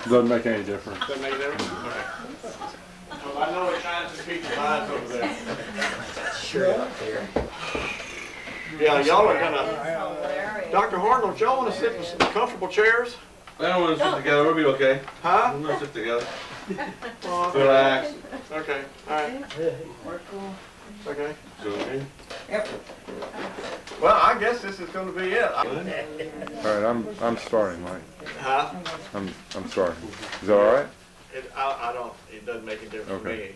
Doesn't make any difference. Doesn't make a difference? Okay. Well, I know it shines in people's eyes over there. Sure up there. Yeah, y'all are gonna. Dr. Horn, don't y'all want to sit in some comfortable chairs? I don't want to sit together. We'll be okay. Huh? We're going to sit together. Well, Relax. okay. All right. Okay. So, Well, I guess this is going to be it. All right, I'm starting, Mike. Huh? I'm starting. Is that all right? I don't. It doesn't make a difference to me. Okay.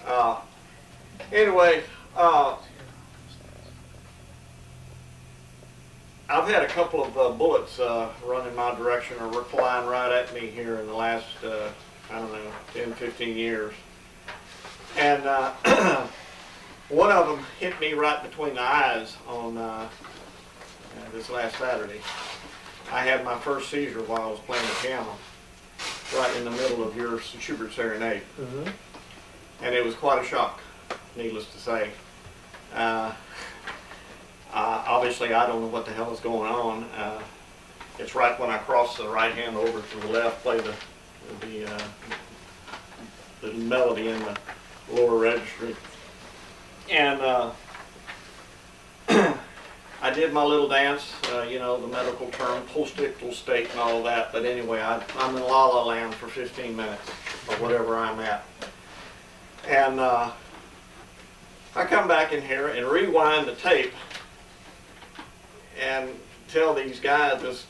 All right. Anyway, I've had a couple of bullets run in my direction or were flying right at me here in the last, I don't know, 10, 15 years. And one of them hit me right between the eyes on this last Saturday. I had my first seizure while I was playing the piano, right in the middle of your Schubert Serenade. Mm-hmm. And it was quite a shock, needless to say. Obviously, I don't know what the hell is going on. It's right when I cross the right hand over to the left, play the melody in the lower registry. And I did my little dance, you know, the medical term, post-ictal state and all that. But anyway, I'm in la-la land for 15 minutes, or whatever I'm at. And I come back in here and rewind the tape and tell these guys, this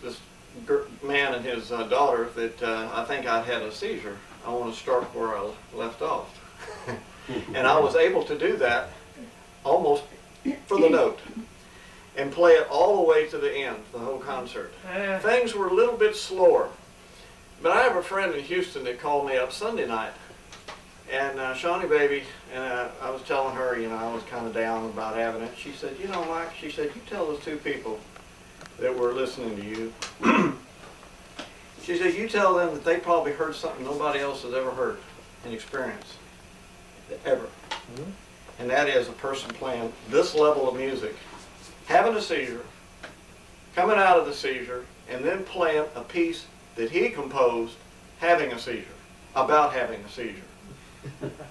man and his daughter, that I think I had a seizure. I want to start where I left off. And I was able to do that almost for the note and play it all the way to the end, the whole concert. Things were a little bit slower. But I have a friend in Houston that called me up Sunday night. And Shawnee baby, and I was telling her, you know, I was kind of down about having it. She said, you know, Mike, she said, you tell those two people that were listening to you, she said, you tell them that they probably heard something nobody else has ever heard and experienced, ever. Mm-hmm. And that is a person playing this level of music, having a seizure, coming out of the seizure, and then playing a piece that he composed having a seizure, about having a seizure.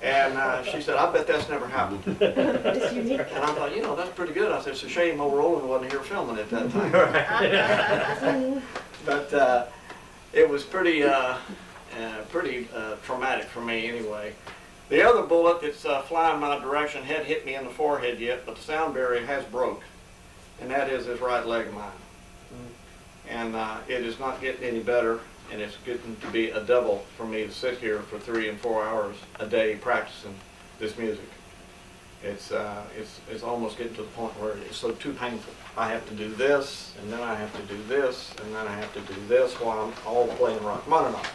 And she said, I bet that's never happened. It's unique. And I thought, you know, that's pretty good. I said, it's a shame Old Roland wasn't here filming at that time. But it was pretty traumatic for me anyway. The other bullet that's flying my direction hadn't hit me in the forehead yet, but the sound barrier has broke. And that is this right leg of mine. And it is not getting any better. And it's getting to be a devil for me to sit here for 3 and 4 hours a day practicing this music. It's almost getting to the point where it's so too painful. I have to do this, and then I have to do this, and then I have to do this while I'm all playing Rachmaninoff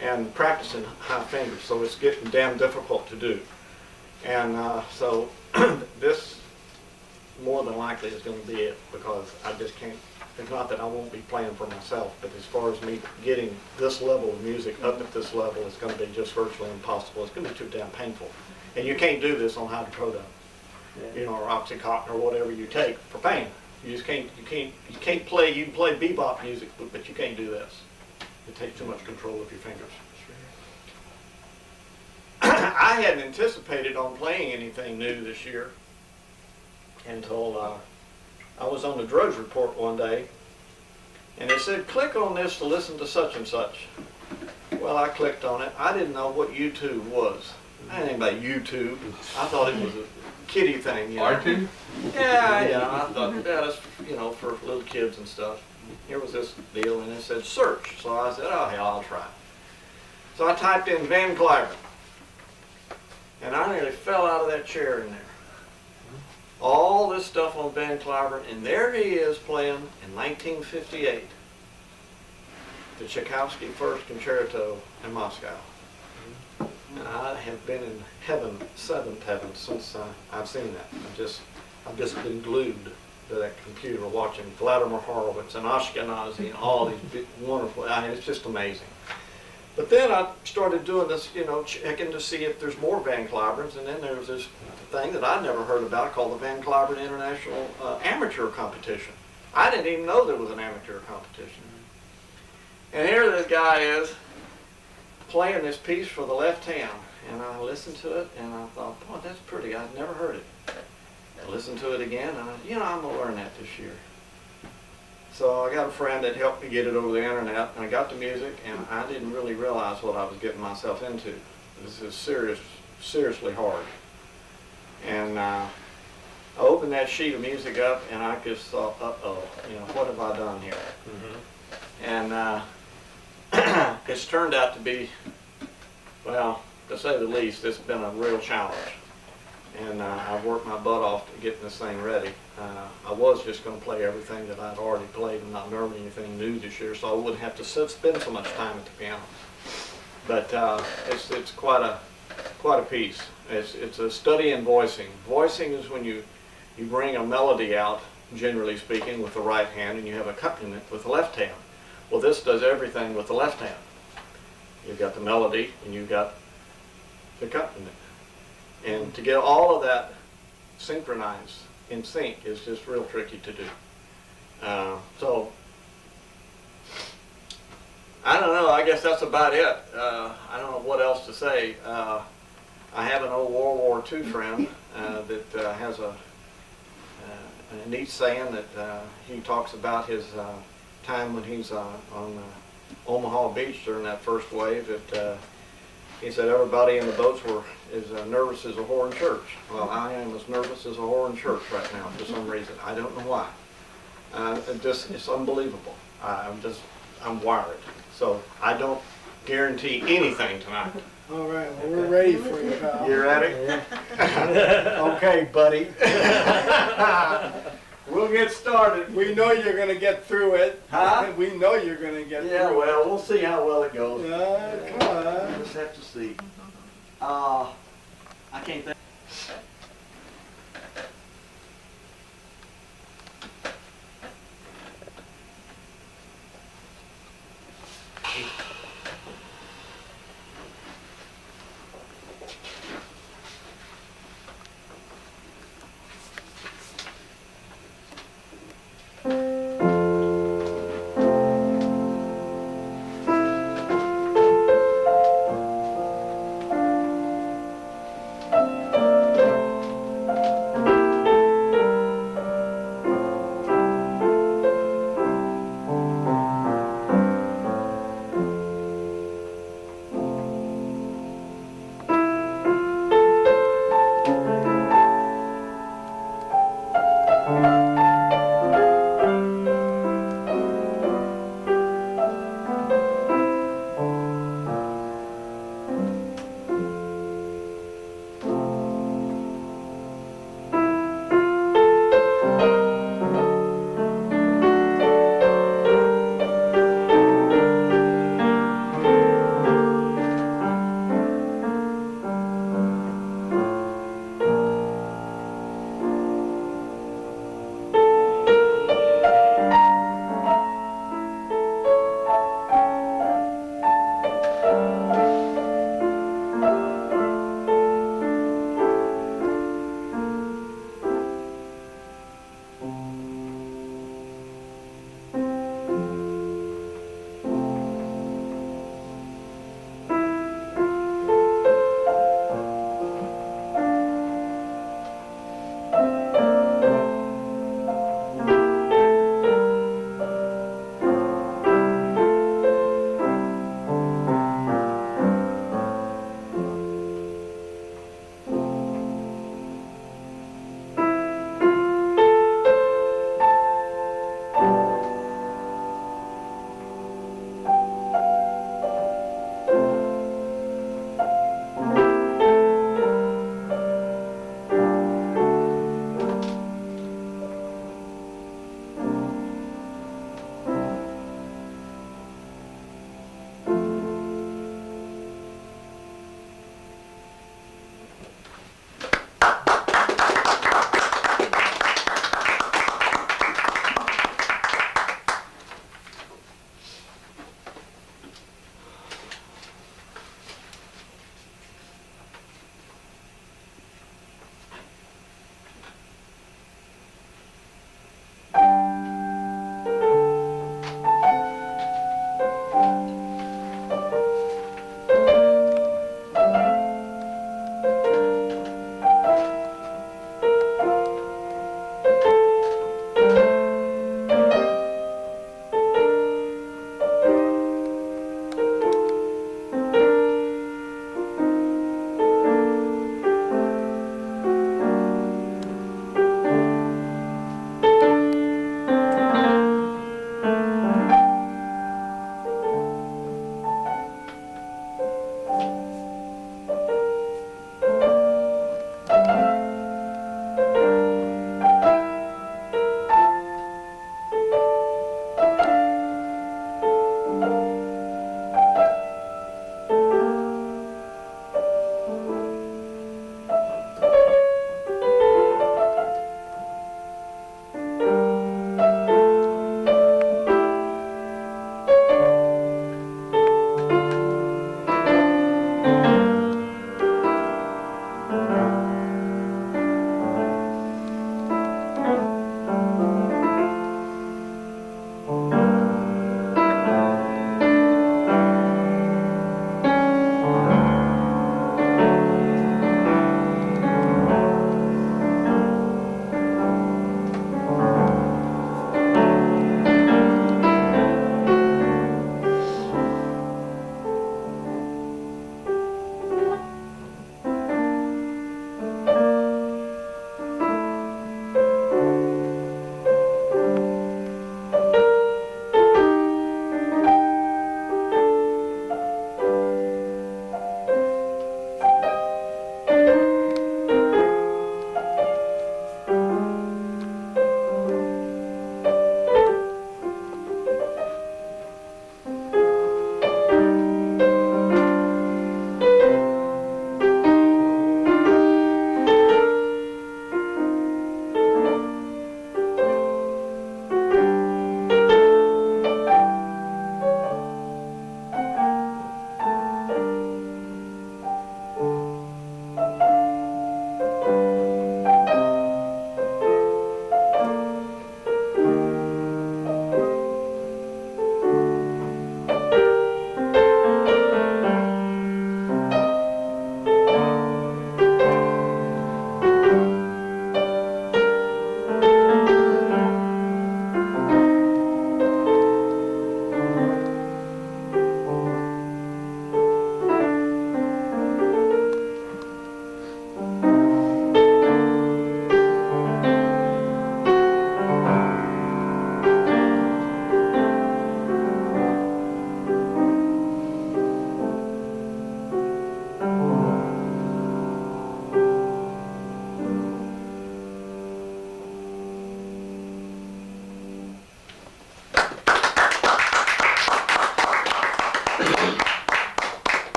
and practicing high fingers. So it's getting damn difficult to do. And so this more than likely is going to be it, because I just can't. It's not that I won't be playing for myself, but as far as me getting this level of music up at this level, it's going to be just virtually impossible. It's going to be too damn painful. And you can't do this on hydrocodone, you know, or Oxycontin or whatever you take for pain. You just can't, you can't play, you can play bebop music, but you can't do this. It takes too much control of your fingers. I hadn't anticipated on playing anything new this year until I was on the Drudge Report one day, and it said, click on this to listen to such and such. Well, I clicked on it. I didn't know what YouTube was. I didn't know about YouTube. I thought it was a kiddie thing, you know. R2? Yeah, I thought, yeah, that's, you know, for little kids and stuff. Here was this deal, and it said search. So I said, oh, hell, I'll try. So I typed in Van Cliburn, and I nearly fell out of that chair in there. All this stuff on Van Cliburn, and there he is playing in 1958, the Tchaikovsky First Concerto in Moscow. And I have been in heaven, seventh heaven, since I've seen that. I've just been glued to that computer watching Vladimir Horowitz and Ashkenazi and all these big, wonderful, I mean, it's just amazing. But then I started doing this, you know, checking to see if there's more Van Cliburns, and then there was this thing that I'd never heard about called the Van Cliburn International Amateur Competition. I didn't even know there was an amateur competition. And here this guy is playing this piece for the left hand. And I listened to it and I thought, boy, that's pretty. I'd never heard it. I listened to it again and I'm going to learn that this year. So I got a friend that helped me get it over the internet, and I got the music, and I didn't really realize what I was getting myself into. This is seriously hard. And I opened that sheet of music up, and I just thought, uh-oh, what have I done here? And it's turned out to be, well, to say the least, it's been a real challenge. And I've worked my butt off to get this thing ready. I was just going to play everything that I'd already played and not learn anything new this year, so I wouldn't have to spend so much time at the piano. But it's quite a piece. It's a study in voicing. Voicing is when you bring a melody out, generally speaking, with the right hand, and you have accompaniment with the left hand. Well, this does everything with the left hand. You've got the melody, and you've got the accompaniment. And to get all of that synchronized in sync is just real tricky to do. So, I don't know, I guess that's about it. I don't know what else to say. I have an old World War II friend that has a neat saying that he talks about his time when he's on Omaha Beach during that first wave. That he said everybody in the boats were as nervous as a whore in church. Well, I am as nervous as a whore in church right now for some reason. I don't know why. It's unbelievable. I'm wired. So I don't guarantee anything tonight. All right, well, we're ready for you, pal. You ready? Okay, buddy. We'll get started. We know you're going to get through it. Huh? We know you're going to get Yeah, through well, we'll see how well it goes. it. Come on. We'll just have to see. I can't think.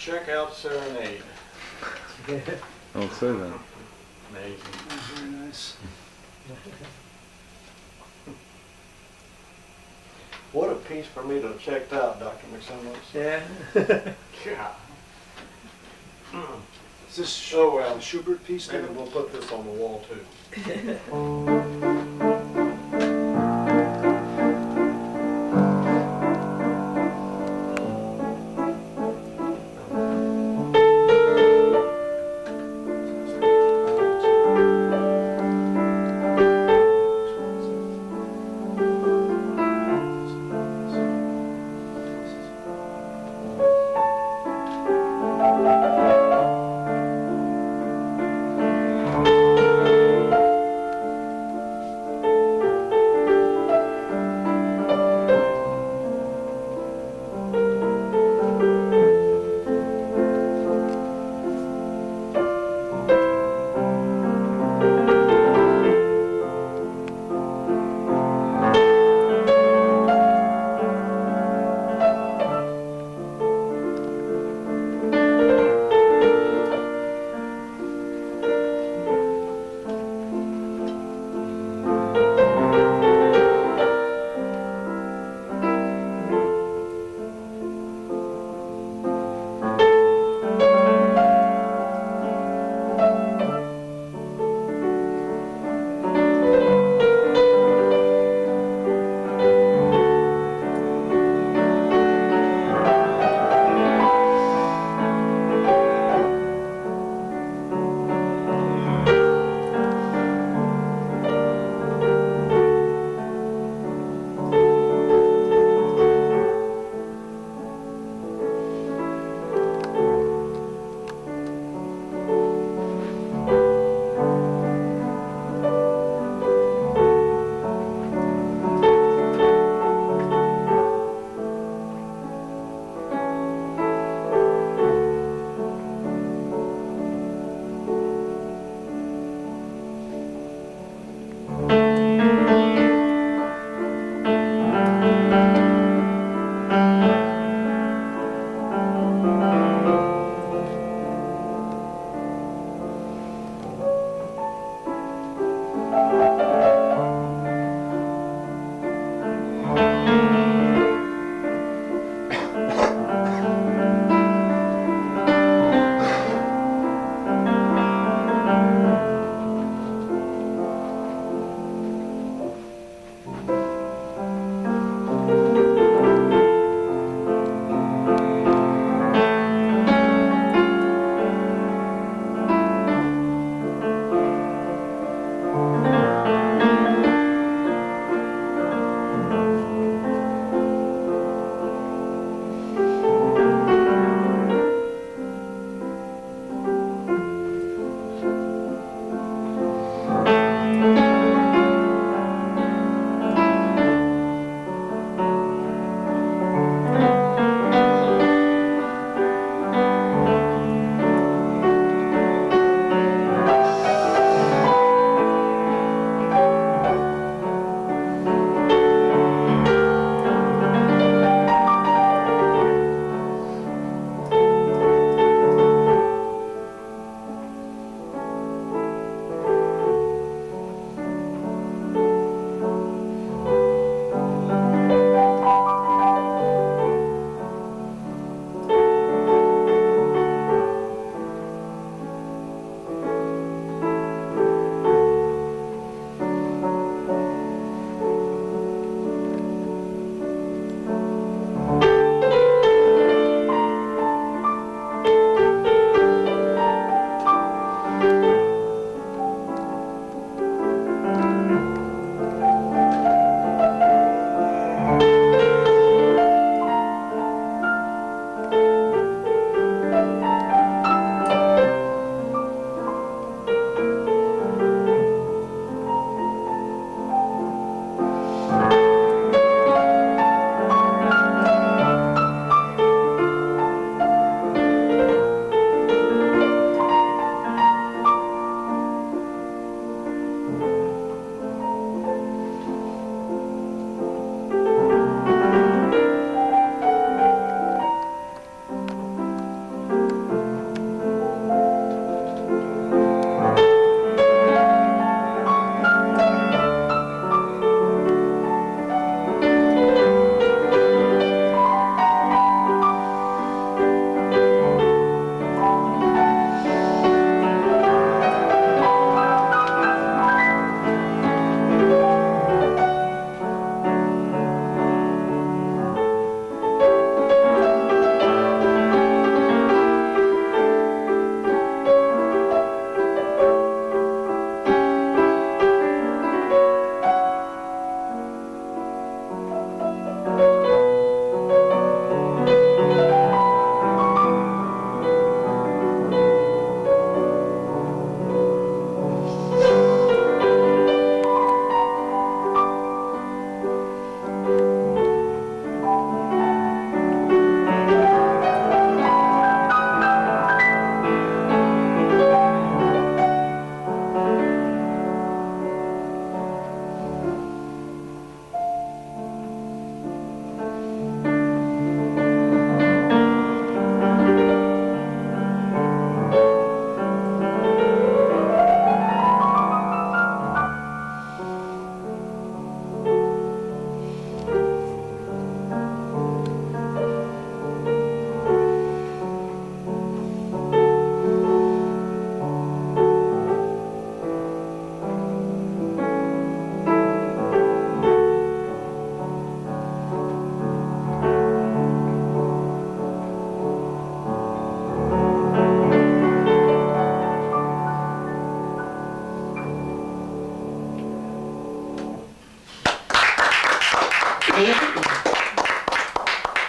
Checkout Serenade. Don't say that. Amazing. Very nice. What a piece for me to have checked out, Dr. McSimons. Yeah. Yeah. Is this Oh, well. Schubert piece Maybe now? we'll put this on the wall too.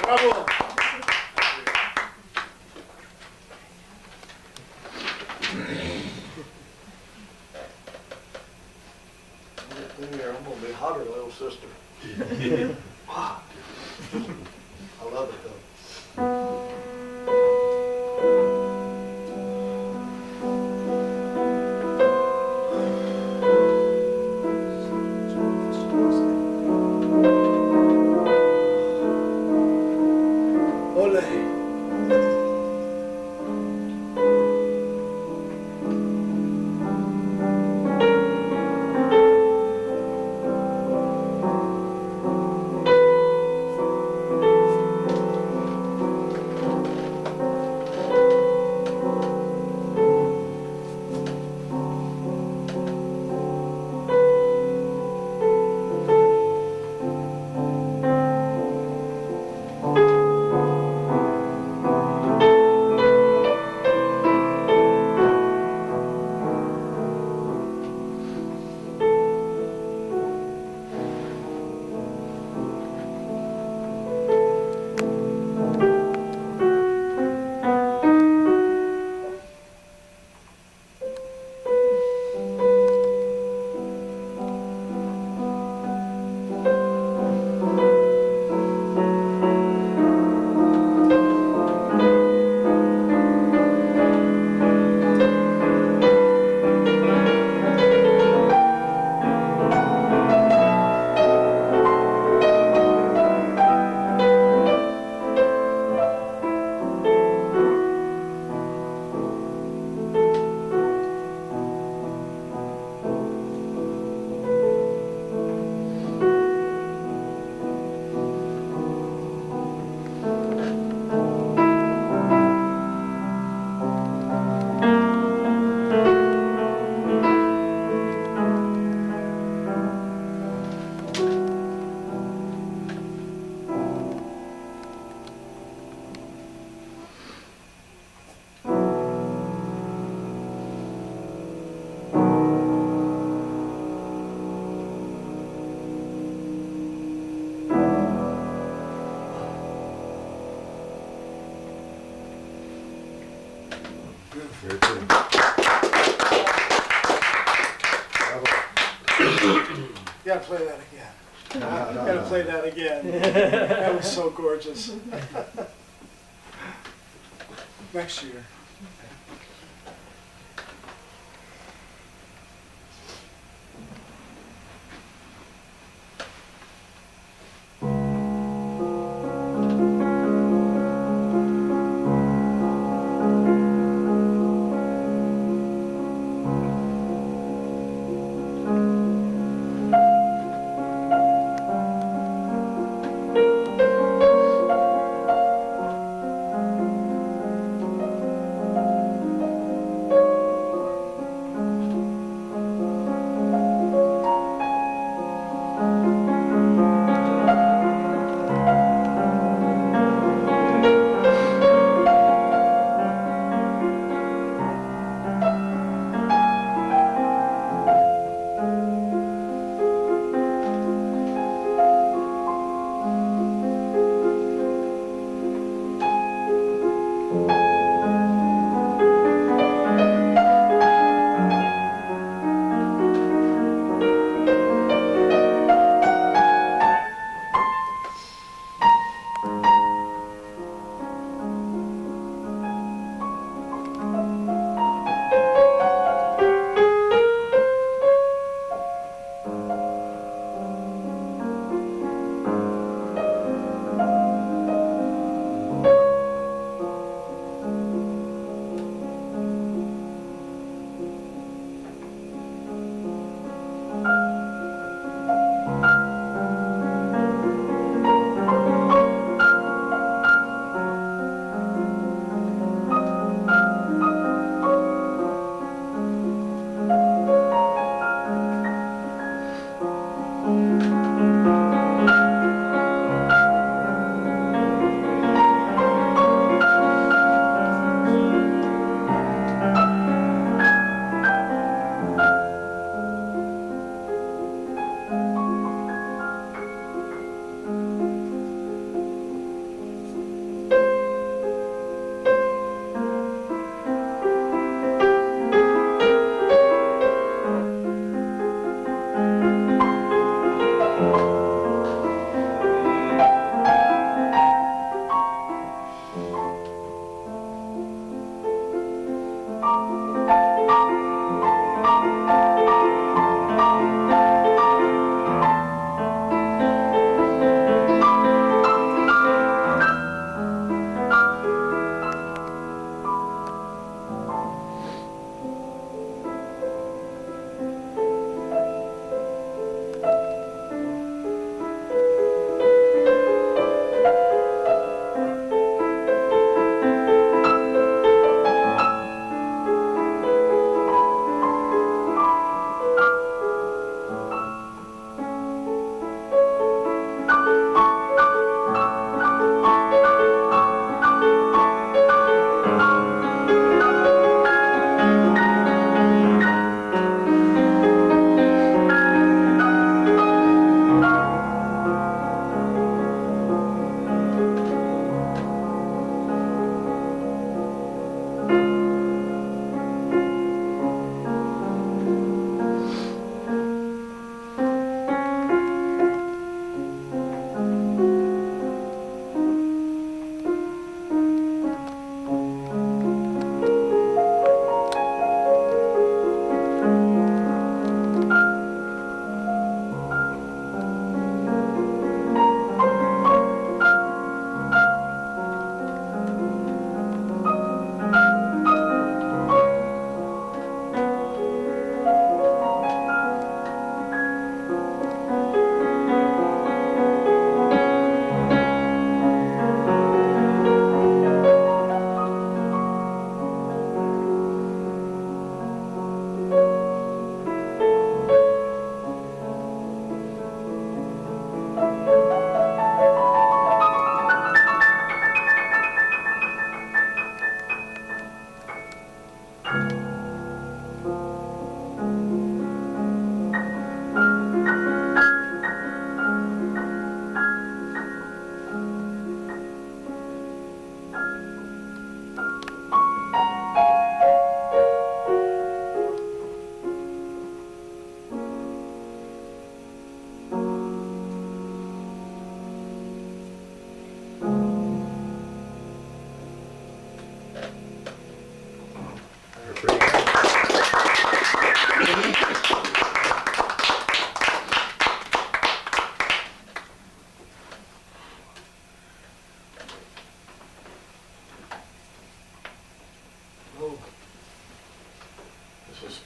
Bravo. I'm gonna be hotter, little sister. Wow. I love it though. Very good. You gotta play that again. You gotta play that again. That was so gorgeous. Next year.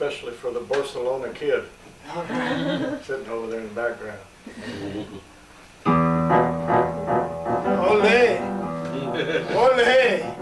especially for the Barcelona kid sitting over there in the background. Ole! Ole!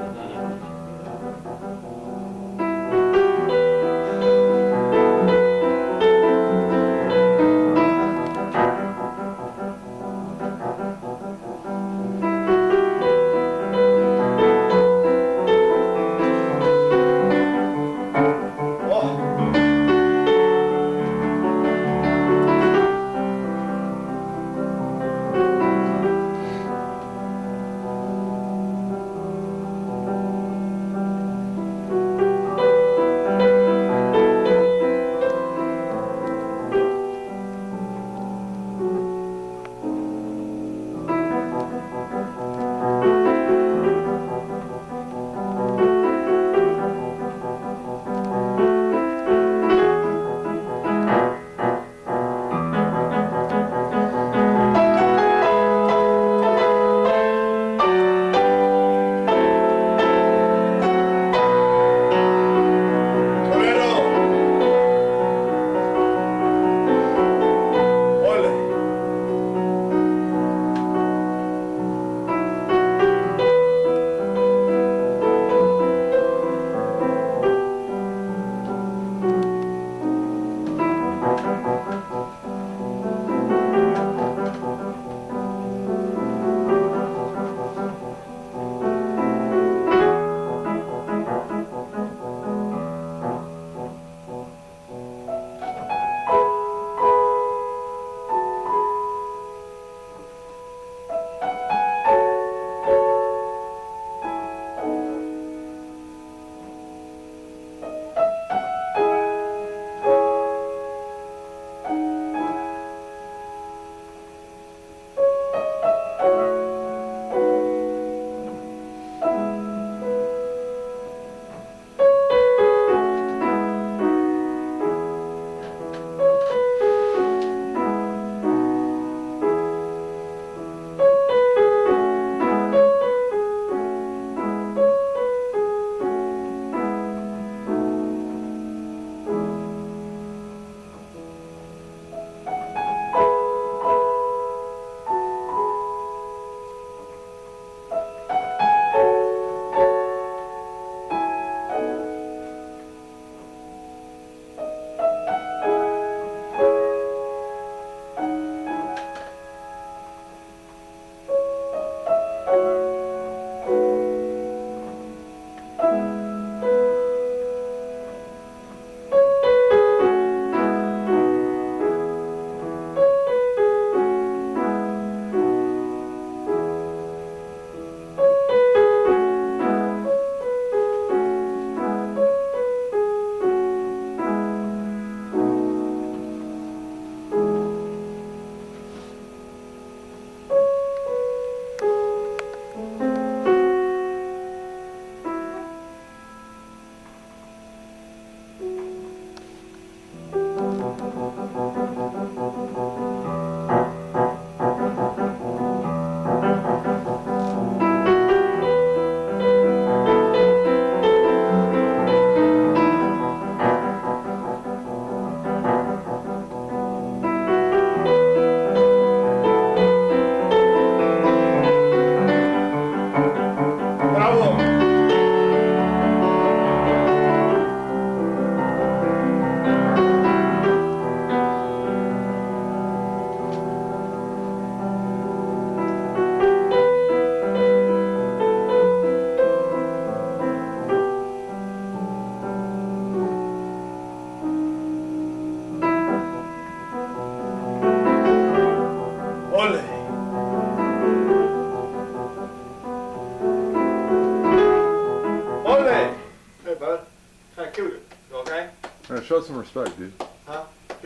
Show some respect, dude. Huh?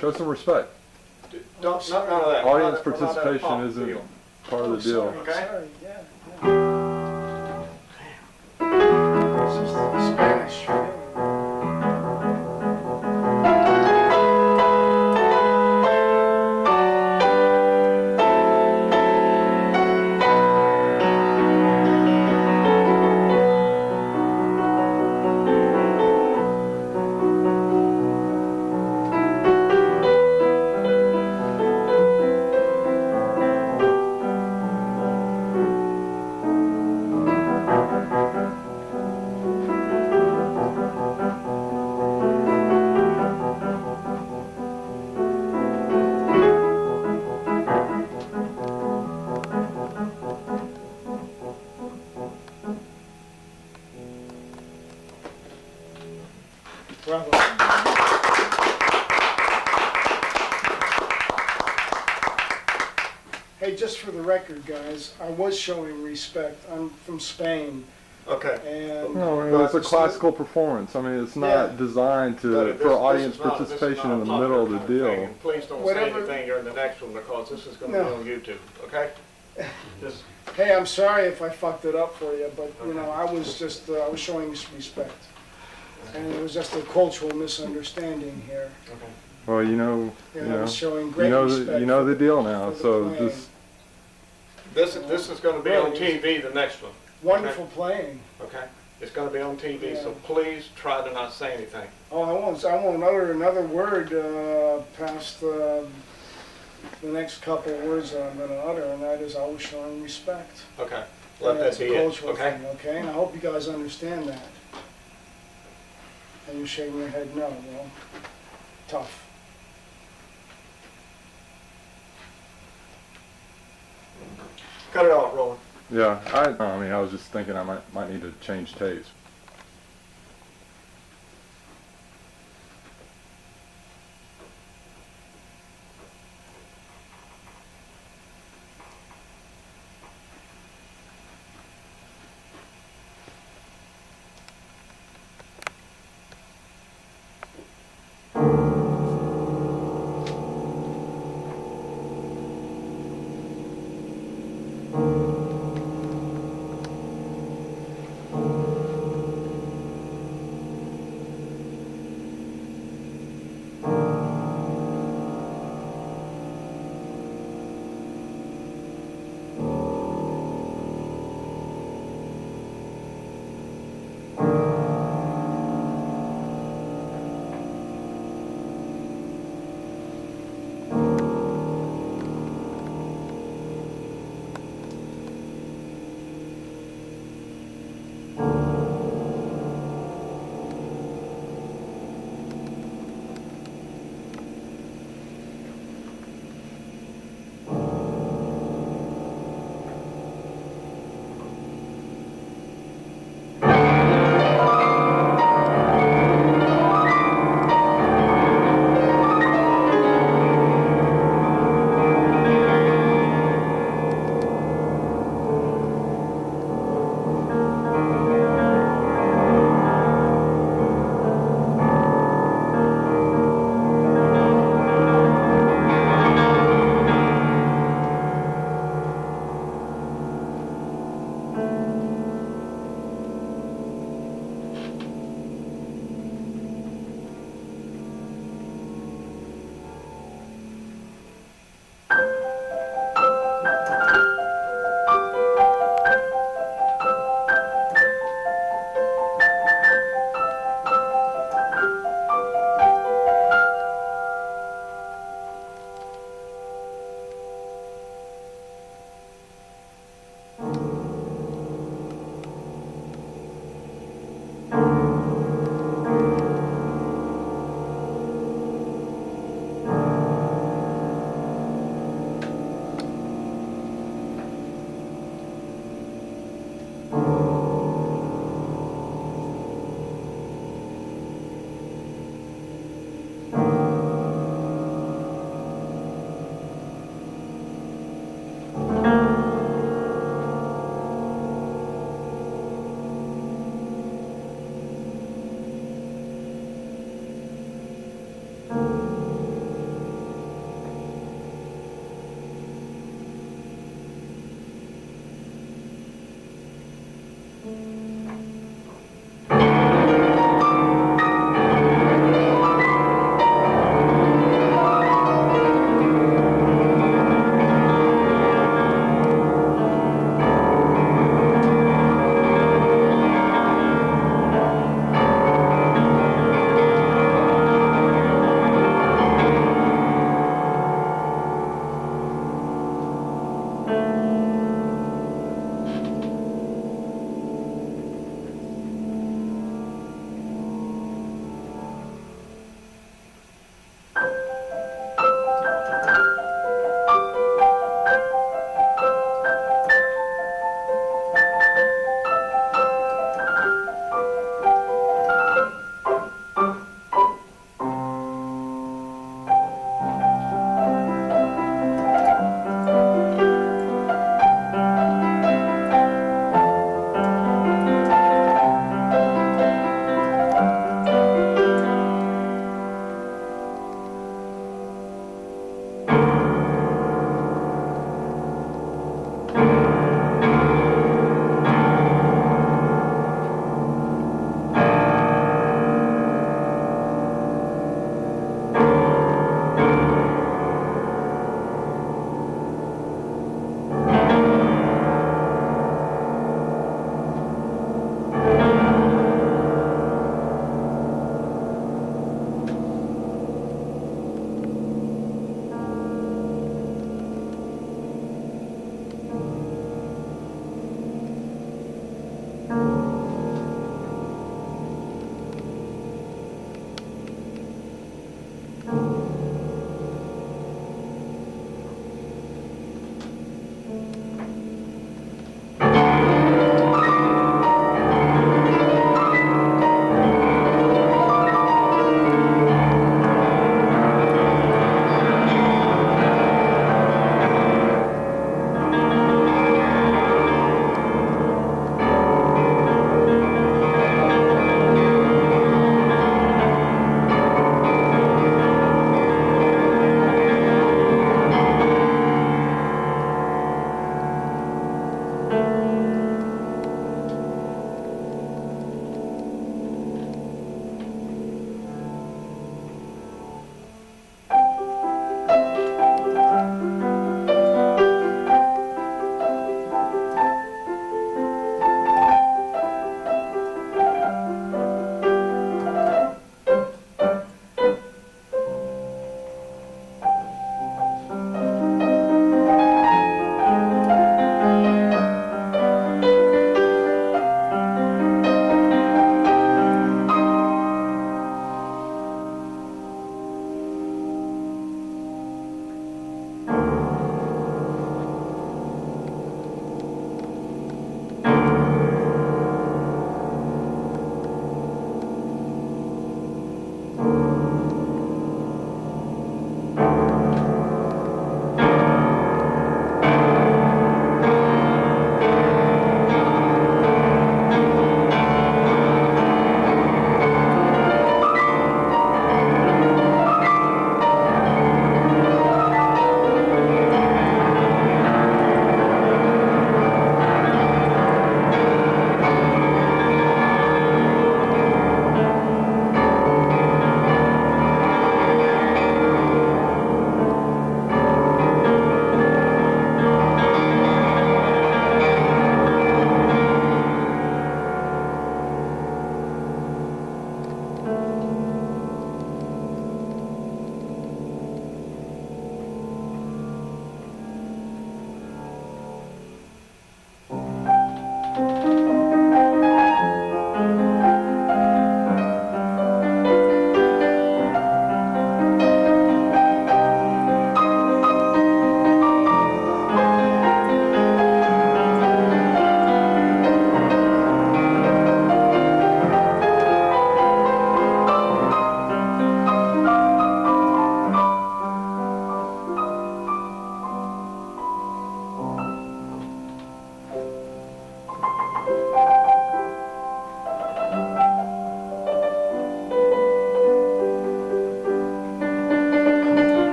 Show some respect. Don't, none of that. Audience We're not at a participation pop isn't deal. part of the deal. Sorry, Okay. sorry, yeah, yeah. It's just Spanish. Bravo. Hey, just for the record, guys, I was showing respect. I'm from Spain, Okay. and No, it's a classical performance. I mean, it's not Yeah. designed But for audience participation in the middle of the deal. And please don't Whatever- say anything during the next one because this is going to No. be on YouTube, okay? Just, hey, I'm sorry if I fucked it up for you, but you know, I was just I was showing respect, and it was just a cultural misunderstanding here. okay. Well, you know, And I was showing great respect. you know for the deal now. for the So playing. just This is going to be on TV, the next one, Wonderful playing. okay? It's going to be on TV, so Yeah. please try to not say anything. Oh, I won't another word past the next couple of words that I'm going to utter, and that is I was showing respect. Okay, let And that it's be a it, cultural okay? thing, okay? And I hope you guys understand that. And you're shaking your head no, well, tough. Cut it off, Roland. yeah. I mean, I was just thinking I might need to change tapes.